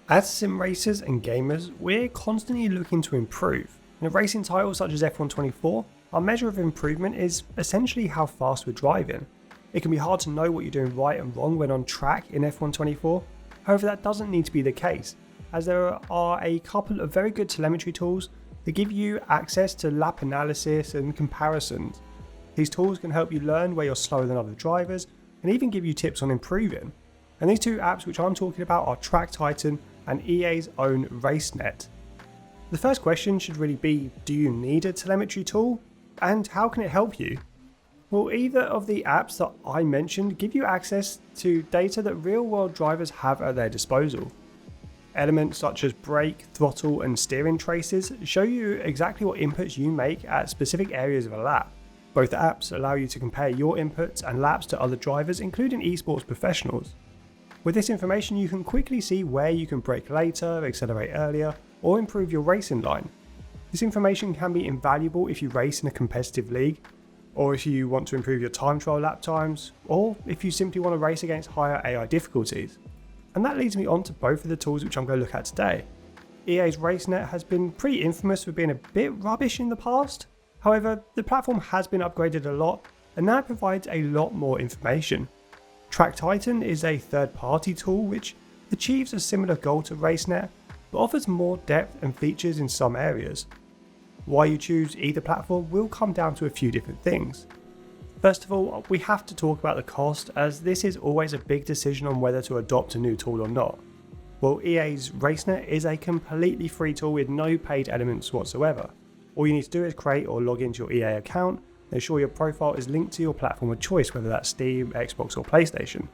As sim racers and gamers, we're constantly looking to improve. In a racing title such as F124, our measure of improvement is essentially how fast we're driving. It can be hard to know what you're doing right and wrong when on track in F124, however that doesn't need to be the case, as there are a couple of very good telemetry tools that give you access to lap analysis and comparisons. These tools can help you learn where you're slower than other drivers and even give you tips on improving. And these two apps which I'm talking about are Track Titan and EA's own Racenet. The first question should really be, do you need a telemetry tool? And how can it help you? Well, either of the apps that I mentioned give you access to data that real-world drivers have at their disposal. Elements such as brake, throttle and steering traces show you exactly what inputs you make at specific areas of a lap. Both apps allow you to compare your inputs and laps to other drivers, including esports professionals. With this information, you can quickly see where you can brake later, accelerate earlier, or improve your racing line. This information can be invaluable if you race in a competitive league, or if you want to improve your time trial lap times, or if you simply want to race against higher AI difficulties. And that leads me on to both of the tools which I'm going to look at today. EA's Racenet has been pretty infamous for being a bit rubbish in the past. However, the platform has been upgraded a lot, and now provides a lot more information. Track Titan is a third-party tool which achieves a similar goal to Racenet, but offers more depth and features in some areas. Why you choose either platform will come down to a few different things. First of all, we have to talk about the cost, as this is always a big decision on whether to adopt a new tool or not. Well, EA's Racenet is a completely free tool with no paid elements whatsoever. All you need to do is create or log into your EA account, ensure your profile is linked to your platform of choice, whether that's Steam, Xbox or PlayStation.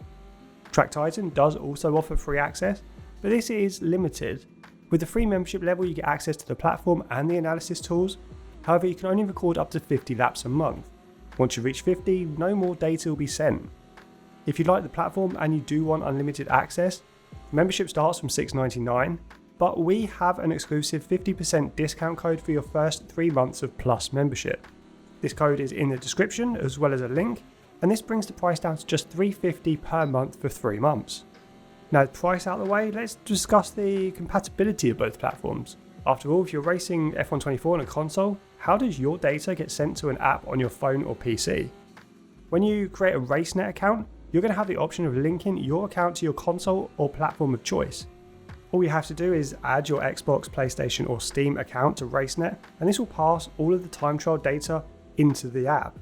Track Titan does also offer free access, but this is limited. With the free membership level you get access to the platform and the analysis tools, however you can only record up to 50 laps a month. Once you reach 50, no more data will be sent. If you like the platform and you do want unlimited access, membership starts from $6.99, but we have an exclusive 50% discount code for your first 3 months of Plus membership. This code is in the description as well as a link, and this brings the price down to just $3.50 per month for 3 months. Now, the price out of the way, let's discuss the compatibility of both platforms. After all, if you're racing F124 on a console, how does your data get sent to an app on your phone or PC? When you create a Racenet account, you're going to have the option of linking your account to your console or platform of choice. All you have to do is add your Xbox, PlayStation or Steam account to Racenet, and this will pass all of the time trial data into the app.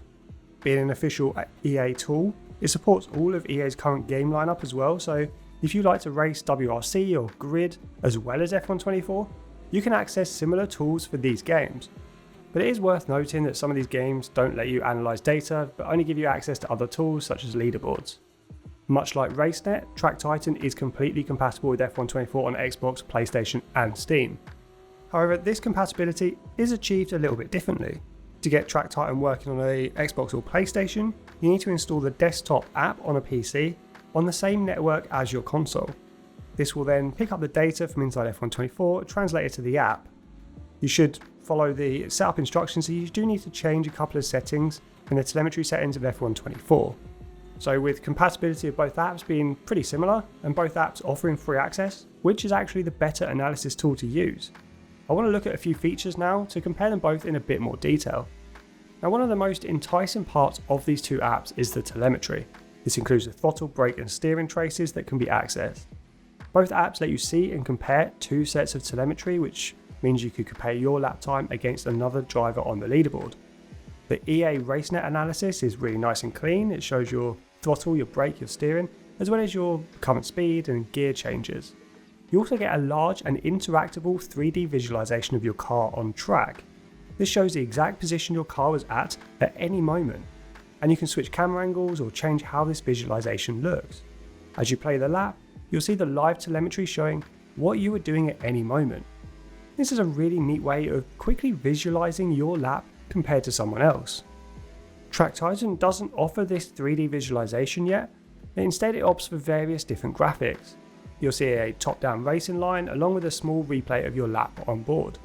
Being an official EA tool, it supports all of EA's current game lineup as well, so if you like to race WRC or Grid as well as F124, you can access similar tools for these games. But it is worth noting that some of these games don't let you analyse data, but only give you access to other tools such as leaderboards. Much like Racenet, Track Titan is completely compatible with F124 on Xbox, PlayStation and Steam. However, this compatibility is achieved a little bit differently. To get Track Titan working on a Xbox or PlayStation, you need to install the desktop app on a PC on the same network as your console. This will then pick up the data from inside F124, translate it to the app. You should follow the setup instructions, so you do need to change a couple of settings in the telemetry settings of F124. So with compatibility of both apps being pretty similar, and both apps offering free access, which is actually the better analysis tool to use? I want to look at a few features now to compare them both in a bit more detail. Now, one of the most enticing parts of these two apps is the telemetry. This includes the throttle, brake and steering traces that can be accessed. Both apps let you see and compare 2 sets of telemetry, which means you could compare your lap time against another driver on the leaderboard. The EA Racenet analysis is really nice and clean. It shows your throttle, your brake, your steering, as well as your current speed and gear changes. You also get a large and interactable 3D visualization of your car on track. This shows the exact position your car was at any moment, and you can switch camera angles or change how this visualization looks. As you play the lap, you'll see the live telemetry showing what you were doing at any moment. This is a really neat way of quickly visualizing your lap compared to someone else. Track Titan doesn't offer this 3D visualization yet, but instead it opts for various different graphics. You'll see a top-down racing line along with a small replay of your lap on board.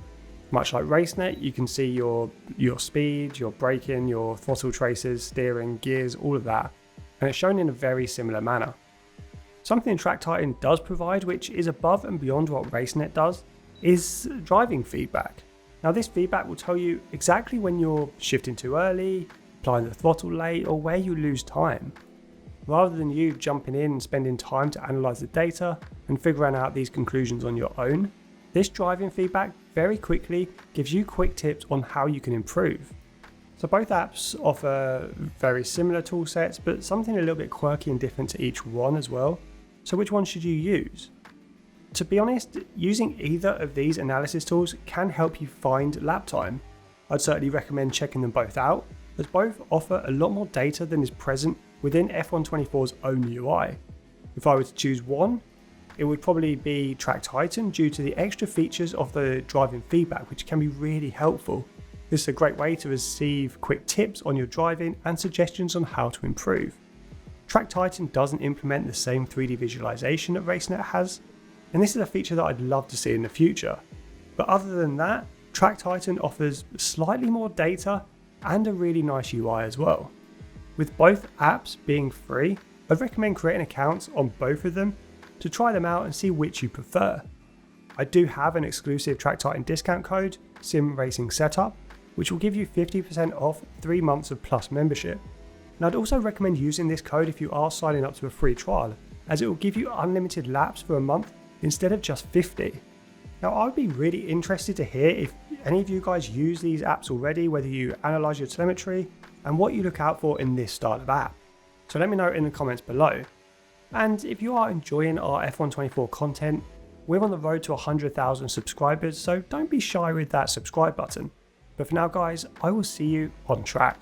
Much like Racenet, you can see your speed, your braking, your throttle traces, steering, gears, all of that, and it's shown in a very similar manner. Something Track Titan does provide, which is above and beyond what Racenet does, is driving feedback. Now this feedback will tell you exactly when you're shifting too early, applying the throttle late, or where you lose time. Rather than you jumping in and spending time to analyse the data and figuring out these conclusions on your own, this driving feedback very quickly gives you quick tips on how you can improve. So both apps offer very similar tool sets, but something a little bit quirky and different to each one as well. So which one should you use? To be honest, using either of these analysis tools can help you find lap time. I'd certainly recommend checking them both out, as both offer a lot more data than is present within F124's own UI. If I were to choose one, it would probably be Track Titan due to the extra features of the driving feedback, which can be really helpful. This is a great way to receive quick tips on your driving and suggestions on how to improve. Track Titan doesn't implement the same 3D visualization that Racenet has, and this is a feature that I'd love to see in the future. But other than that, Track Titan offers slightly more data and a really nice UI as well. With both apps being free, I'd recommend creating accounts on both of them to try them out and see which you prefer. I do have an exclusive Track Titan discount code, Sim Racing Setup, which will give you 50% off 3 months of Plus membership. And I'd also recommend using this code if you are signing up to a free trial, as it will give you unlimited laps for a month instead of just 50. Now I'd be really interested to hear if any of you guys use these apps already, whether you analyse your telemetry and what you look out for in this style of app. So let me know in the comments below. And if you are enjoying our F124 content, we're on the road to 100,000 subscribers, so don't be shy with that subscribe button. But for now guys, I will see you on track.